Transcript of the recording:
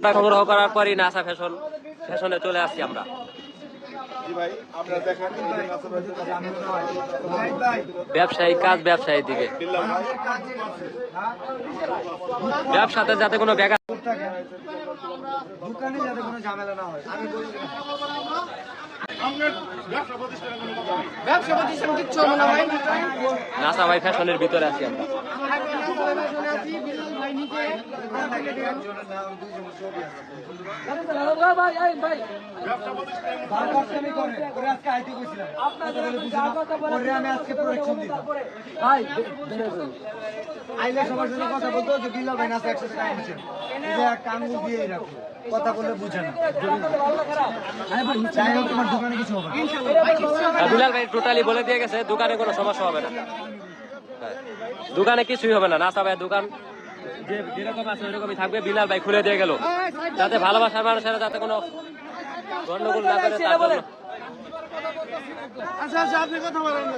সংগ্রহ করার পরই নাসা ফ্যাশনে চলে আসছি আমরা। ব্যবসায়ী কাজ, ব্যবসায়ীর দিকে ব্যবসাতে যাতে কোনো ব্যাঘাত, দোকানে যাতে কোনো ঝামেলা না হয়। ব্যবসা প্রতিষ্ঠান কিচ্ছু হবে না ভাই। নাসা ভাই ফ্যাশনের ভিতরে আছি আমরা। আইলে সবার সাথে কথা বলতো যে বিল্লাল ভাই নাসা একসাথে কাঙ্গু দিয়ে রাখো, কথা বললে বুঝে না। যাই হোক, তোমার দোকানে কিছু হবে না। বিলাল ভাই টোটালি বলে দিয়ে গেছে দোকানে কোনো সমস্যা হবে না, দোকানে কিছুই হবে না। নাসা ভাই দোকান যেরকম আছে ওইরকমই থাকবে। বিলাল ভাই খুলে দিয়ে গেল যাতে ভালোবাসার মানুষেরা যাতে কোনো গন্ডগোল না করে তার জন্য। আচ্ছা আচ্ছা, আপনি কথা বলেন না।